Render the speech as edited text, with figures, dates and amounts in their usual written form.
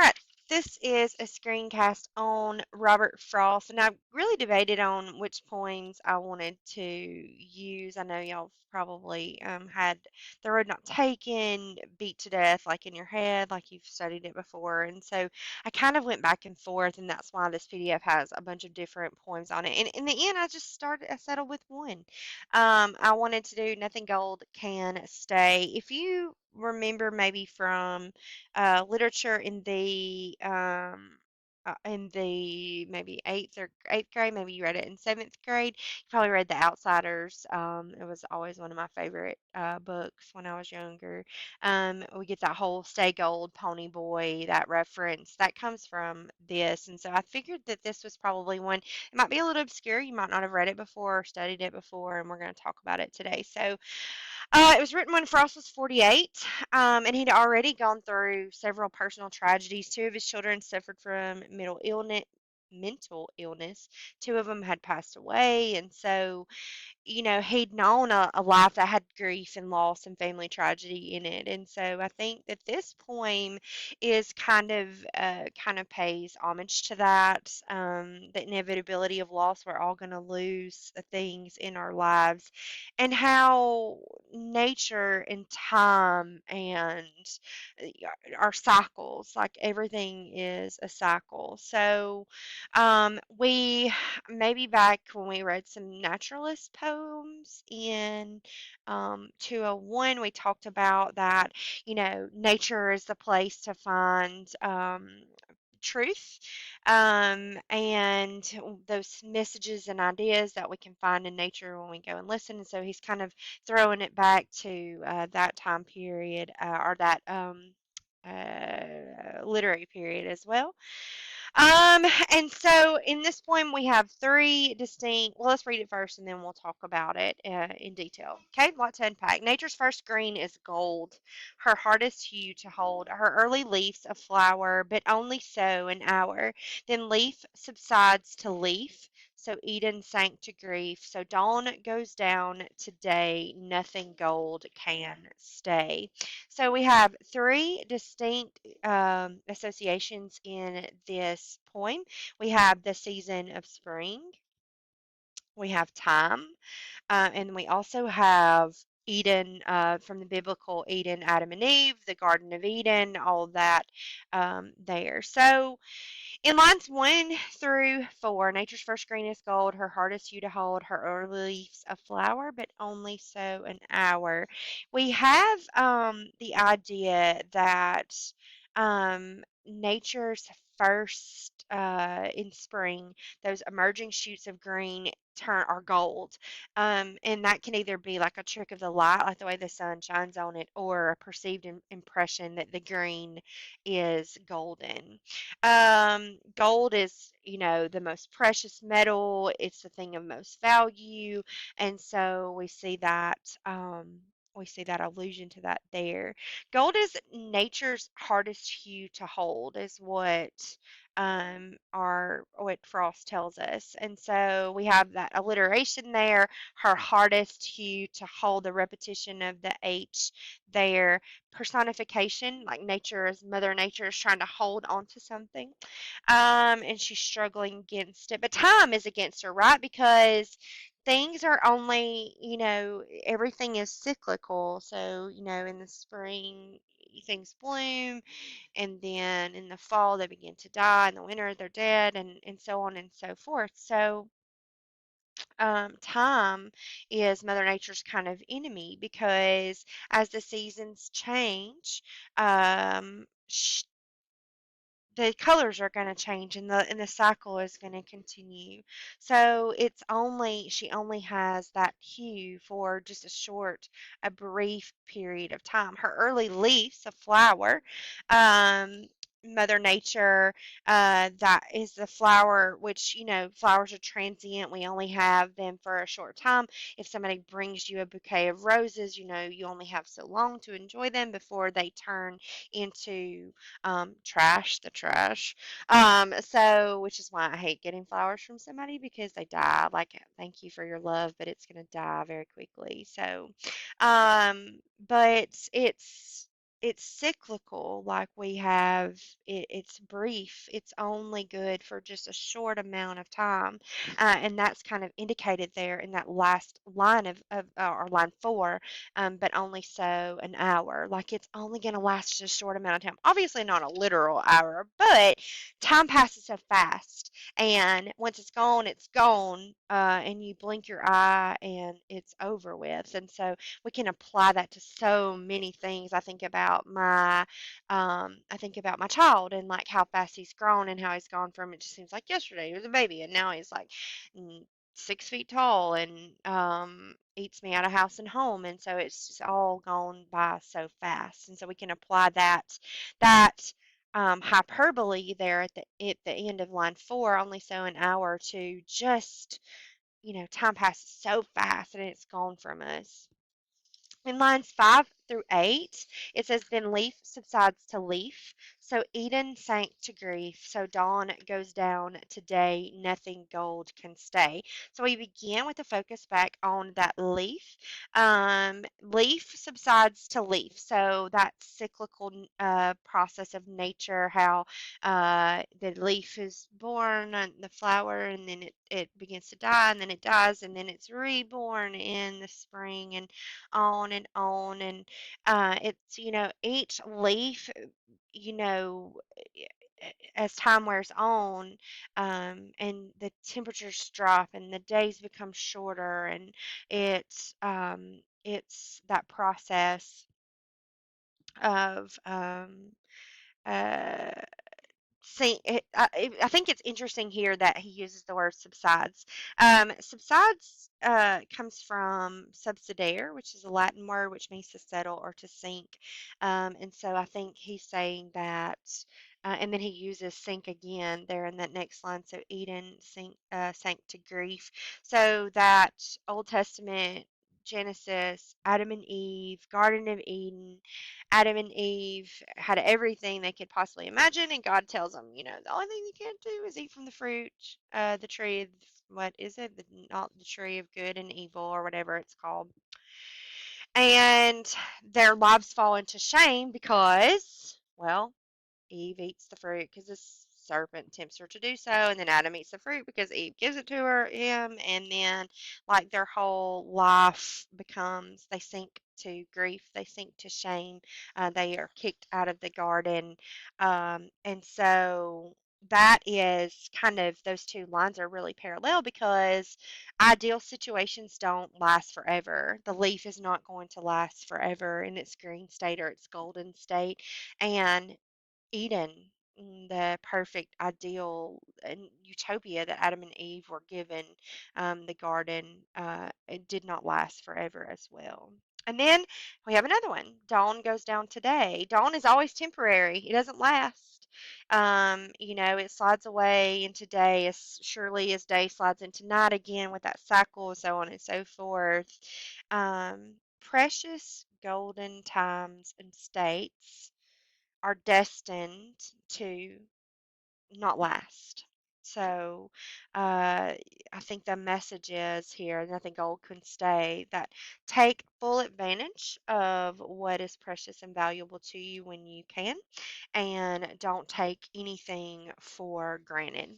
All right, this is a screencast on Robert Frost, and I really debated on which poems I wanted to use. I know y'all have probably had The Road Not Taken beat to death, like in your head, like you've studied it before, and so I kind of went back and forth, and that's why this PDF has a bunch of different poems on it. And in the end, I settled with one. I wanted to do Nothing Gold Can Stay. If you remember maybe from literature in the maybe eighth grade. Maybe you read it in seventh grade. You probably read The Outsiders. It was always one of my favorite books when I was younger. We get that whole "Stay Gold, Pony Boy" that reference that comes from this, and so I figured that this was probably one. It might be a little obscure. You might not have read it before or studied it before, and we're going to talk about it today. So it was written when Frost was 48, and he'd already gone through several personal tragedies. Two of his children suffered from mental illness. Two of them had passed away, and so he'd known a life that had grief and loss and family tragedy in it. And so I think that this poem is kind of pays homage to that, the inevitability of loss. We're all going to lose the things in our lives, and how nature and time and our cycles, like everything is a cycle. So we maybe back when we read some naturalist poems in 201, we talked about that, nature is the place to find truth, and those messages and ideas that we can find in nature when we go and listen. And so he's kind of throwing it back to that time period, or that literary period as well. And so in this poem, we have three distinct. Well, let's read it first and then we'll talk about it in detail. Okay, lot to unpack. Nature's first green is gold, her hardest hue to hold. Her early leaves a flower, but only so an hour. Then leaf subsides to leaf. So Eden sank to grief. So dawn goes down today. Nothing gold can stay. So we have three distinct associations in this poem. We have the season of spring, we have time, and we also have Eden, from the biblical Eden, Adam and Eve, the Garden of Eden, all of that there. So in lines 1 through 4, nature's first green is gold, her hardest hue to hold, her early leaves a flower, but only so an hour. We have the idea that nature's first in spring, those emerging shoots of green turn are gold, and that can either be like a trick of the light, like the way the sun shines on it, or a perceived impression that the green is golden. Gold is, the most precious metal. It's the thing of most value, and so we see that allusion to that there. Gold is nature's hardest hue to hold, is what Frost tells us, and so we have that alliteration there. Her hardest hue to hold, the repetition of the H there, personification, like Mother Nature is trying to hold on to something, and she's struggling against it. But time is against her, right? Because things are only, everything is cyclical. So, in the spring, things bloom, and then in the fall, they begin to die, in the winter, they're dead, and so on and so forth. So, time is Mother Nature's kind of enemy because as the seasons change, the colors are going to change, and the cycle is going to continue. So she only has that hue for just a brief period of time. Her early leaves, a flower, um, Mother Nature, that is the flower, which, flowers are transient. We only have them for a short time. If somebody brings you a bouquet of roses, you only have so long to enjoy them before they turn into the trash. So, which is why I hate getting flowers from somebody, because they die. Like, thank you for your love, but it's going to die very quickly. So, but it's cyclical. Like we have, it's brief. It's only good for just a short amount of time, and that's kind of indicated there in that last line of or line four. But only so an hour. Like it's only going to last just a short amount of time. Obviously not a literal hour, but time passes so fast, and once it's gone, and you blink your eye and it's over with. And so we can apply that to so many things. I think about my child and like how fast he's grown and how he's gone from, it just seems like yesterday he was a baby and now he's like, mm, 6 feet tall and eats me out of house and home. And so it's just all gone by so fast. And so we can apply that hyperbole there at the end of line four, only so an hour, to just, time passes so fast and it's gone from us. In lines 5 through 8, it says, Then leaf subsides to leaf. So Eden sank to grief. So dawn goes down to day. Nothing gold can stay. So we begin with the focus back on that leaf. Leaf subsides to leaf. So that cyclical process of nature, how the leaf is born on the flower, and then it begins to die, and then it dies, and then it's reborn in the spring. And on and on. And it's, each leaf, you know, as time wears on, and the temperatures drop and the days become shorter, and it's that process of uh, see, I think it's interesting here that he uses the word subsides. Subsides comes from subsidere, which is a Latin word which means to settle or to sink. And so I think he's saying that, and then he uses sink again there in that next line. So Eden sank to grief. So that Old Testament Genesis, Adam and Eve, Garden of Eden, Adam and Eve had everything they could possibly imagine, and God tells them, the only thing you can't do is eat from the fruit, the tree of, what is it? Not the tree of good and evil, or whatever it's called. And their lives fall into shame because, well, Eve eats the fruit because the serpent tempts her to do so, and then Adam eats the fruit because Eve gives it to him, and then like their whole life becomes, they sink to grief, they sink to shame, they are kicked out of the garden, and so that is kind of, those two lines are really parallel because ideal situations don't last forever. The leaf is not going to last forever in its green state or its golden state, and Eden, the perfect, ideal, and utopia that Adam and Eve were given, the garden, it did not last forever as well. And then we have another one. Dawn goes down today. Dawn is always temporary. It doesn't last. It slides away into day as surely as day slides into night again with that cycle, so on and so forth. Precious golden times and states are destined to not last. So I think the message is here, nothing gold can stay, that take full advantage of what is precious and valuable to you when you can, and don't take anything for granted.